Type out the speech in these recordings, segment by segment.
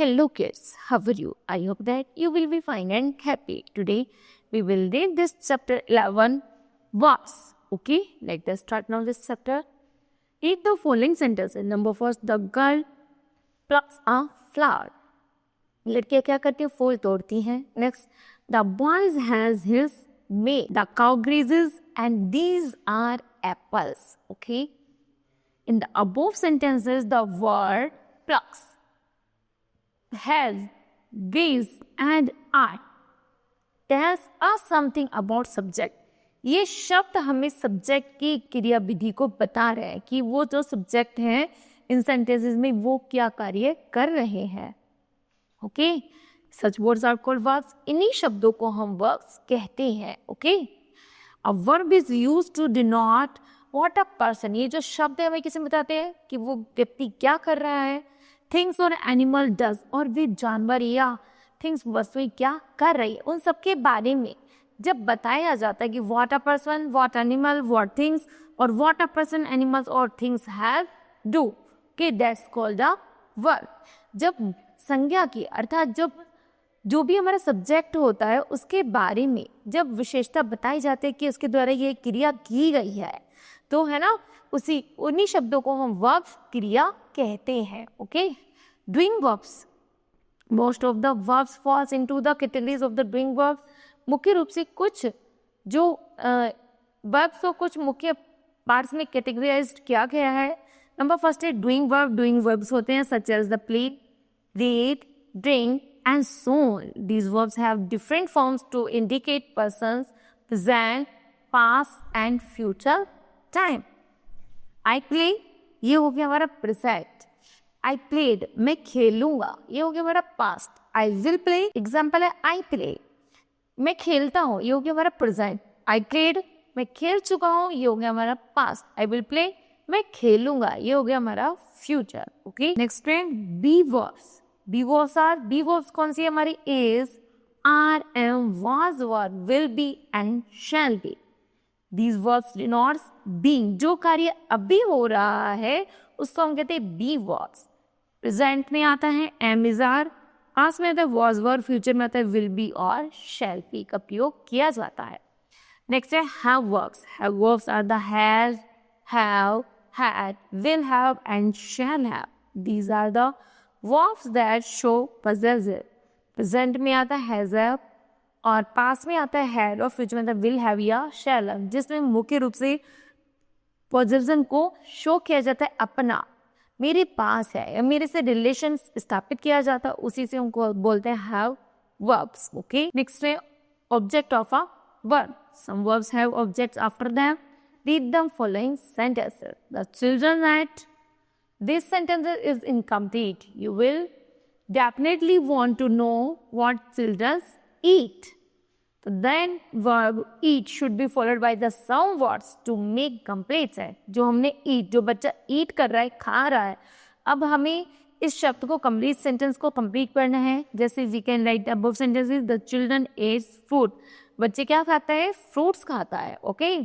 Hello kids, how are you? I hope that you will be fine and happy. Today we will read this chapter 11 was. Okay, let us start now this chapter. Read the following sentences. Number first, the girl plucks a flower. लड़कियाँ क्या करती हैं? फूल तोड़ती हैं. Next, the boy has his mate. The cow grazes and these are apples. Okay. In the above sentences, the word plucks, has, gives and are tells us something about subject. ये शब्द हमें subject की क्रिया विधि को बता रहे हैं कि वो जो सब्जेक्ट हैं इन सेंटेंसेस में वो क्या कार्य कर रहे हैं. Okay, such words are called verbs. इन्हीं शब्दों को हम वर्ब्स कहते हैं. Okay, a verb is used to denote what a person. ये जो शब्द है हमें किसे बताते हैं कि वो व्यक्ति क्या कर रहा है. थिंग्स और एनिमल डज, और वे जानवर या थिंग्स वस्तुएं क्या कर रही है उन सब के बारे में जब बताया जाता है कि what a person, what animal, what things और व्हाट अ पर्सन, एनिमल्स और things have do. Okay, that's called a verb. जब संज्ञा की अर्थात जब जो भी हमारा सब्जेक्ट होता है उसके बारे में जब विशेषता बताई जाती है कि उसके द्वारा ये क्रिया की गई है तो है ना उन्हीं शब्दों को हम वर्ब क्रिया कहते हैं. Okay, doing verbs. Most of the verbs falls into the categories of the doing verbs. मुख्य रूप से कुछ जो वर्ब्स को कुछ मुख्य पार्ट्स में कैटेगराइज्ड किया गया है. नंबर फर्स्ट है डूइंग वर्ब. डूइंग वर्ब्स होते हैं such as the play, read, drink and so on. These verbs have different forms to indicate persons, present, past and future time. I play, ये हो गया हमारा present. I played, मैं खेलूंगा, ये हो गया हमारा past. I will play, example है I play. मैं खेलता हूँ, ये हो गया हमारा present. I played, मैं खेल चुका हूँ, ये हो गया हमारा past. I will play, मैं खेलूंगा, ये हो गया हमारा future. Okay, next trend be verbs. Be verbs कौन सी है हमारी? Is, are, am, was, were, will be and shall be. These verbs denotes being. जो कार्य अभी हो रहा है उसको हम कहते हैं बी वर्ब्स. प्रेजेंट में आता है एम, इज, आर. पास्ट में आता है वाज, वर. फ्यूचर में आता है विल बी और शैल बी का प्रयोग किया जाता है. नेक्स्ट है have verbs. Have verbs are the has, have, had, will have and shall have. These are the verbs that show possessive. Present में आता है has have और past में आता है had और future में आता है will have या shall have, जिसमें मुख्य रूप से possession को शो किया जाता है अपना, मेरे पास है या मेरे से रिलेशन स्थापित किया जाता है, उसी से उनको बोलते हैं have verbs. Okay, next है object of a verb. Some verbs have objects after them. Read the following sentences. The children at. This sentence is incomplete. You will definitely want to know what children eat. So then verb eat should be followed by the some words to make complete sense. जो हमने eat, जो बच्चा eat कर रहा है, खा रहा है, अब हमें इस शब्द को complete sentence को complete करना है. जैसे we can write above sentences. The children ate fruit. बच्चे क्या खाता है? Fruits खाता है. Okay.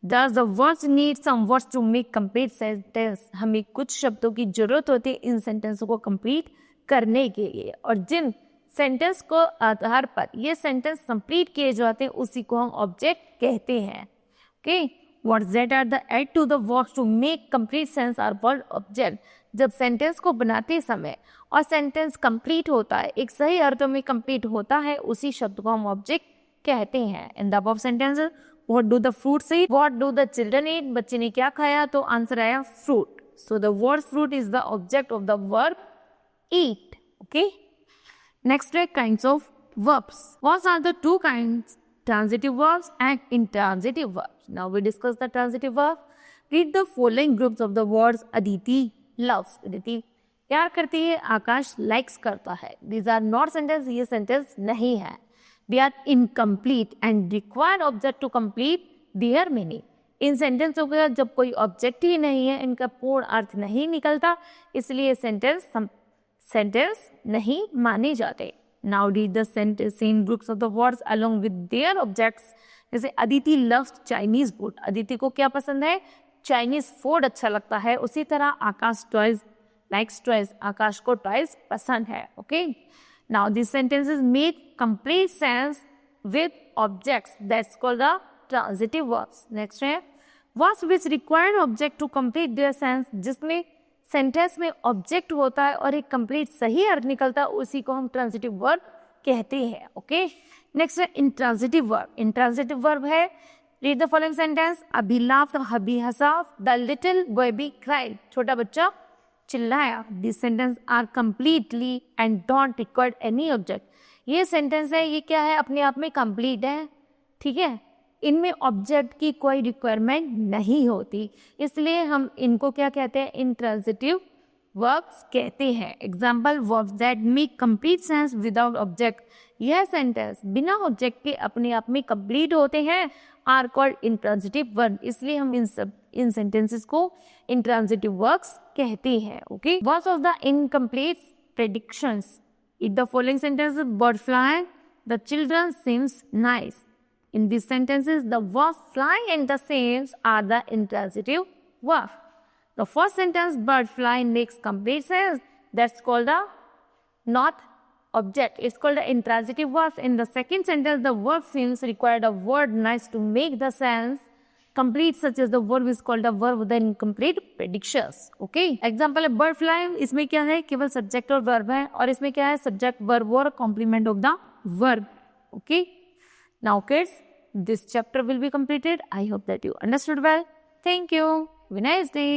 Does the words need some words to make complete sentence? हमें कुछ शब्दों की जरूरत होती है इन सेंटेंस को कंप्लीट करने के लिए, और जिन सेंटेंस को आधार पर ये सेंटेंस कंप्लीट किए जाते हैं उसी को हम ऑब्जेक्ट कहते हैं. Okay, words that are the aid to the verbs to make complete sense are called object. जब सेंटेंस को बनाते समय और सेंटेंस कंप्लीट होता है, एक सही अर्थों में कंप्लीट होता है, उसी शब्द को हम ऑब्जेक्ट कहते हैं. In the above sentences What do the fruits eat? What do the children eat? बच्चे ने क्या खाया? तो आंसर आया fruit. So the word fruit is the object of the verb eat. Okay. Next है kinds of verbs. What are the two kinds? Transitive verbs and intransitive verbs. Now we discuss the transitive verb. Read the following groups of the words. Aditi loves. Aditi प्यार करती है, आकाश likes करता है. These are not sentence. ये sentence नहीं है. They are incomplete and require object to complete their meaning. इन सेंटेंसों का जब कोई ऑब्जेक्ट ही नहीं है, इनका पूर्ण अर्थ नहीं निकलता, इसलिए सेंटेंस नहीं माने जाते. Now read the sentence in groups of the words along with their objects. जैसे Aditi loves Chinese food. Aditi को क्या पसंद है? चाइनीज फूड अच्छा लगता है. उसी तरह आकाश टॉयज लाइक्स टॉयज, आकाश को टॉयज पसंद है. Okay, now this sentences make complete sense with objects, that's called the transitive verbs. Next है verbs which require object to complete their sense, जिसमें सेंटेंस में ऑब्जेक्ट होता है और एक कंप्लीट सही अर्थ निकलता है, उसी को हम ट्रांजिटिव वर्ब कहते हैं. ओके, नेक्स्ट है इंट्रांजिटिव वर्ब. इंट्रांजिटिव वर्ब है, read the following sentence. Abhi laughed, Abhi हंसा, द लिटिल बेबी क्राइड, छोटा बच्चा चिल्लाया. This sentence are completely and don't require any object. ये सेंटेंस है, ये क्या है, अपने आप में कंप्लीट है. ठीक है, इनमें ऑब्जेक्ट की कोई रिक्वायरमेंट नहीं होती, इसलिए हम इनको क्या कहते हैं, इंट्रांजिटिव वर्ब्स कहते हैं. Example, verbs that make complete sense without object. यह सेंटेंस बिना ऑब्जेक्ट के अपने आप में कंप्लीट होते हैं, आर कॉल्ड इंट्रांजिटिव वर्ब. इसलिए हम इन सेंटेंसेस को इंट्रांजिटिव वर्ब्स कहते हैं. Okay, verbs of the incomplete predictions. In the following sentences, bird fly, the children seems nice. In these sentences, the verbs fly and the seems are the intransitive verb. The first sentence, bird fly, makes complete sense. That's called the not object. It's called the intransitive verb. In the second sentence, the verb seems required a word nice to make the sense complete, such as the verb is called a verb with the incomplete predictions. Okay, example है bird fly. इसमें क्या है, केवल subject और verb है, और इसमें क्या है, सब्जेक्ट वर्ब और complement of the verb. Okay, now kids, this chapter will be completed. I hope that you understood well. Thank you. Have a nice day.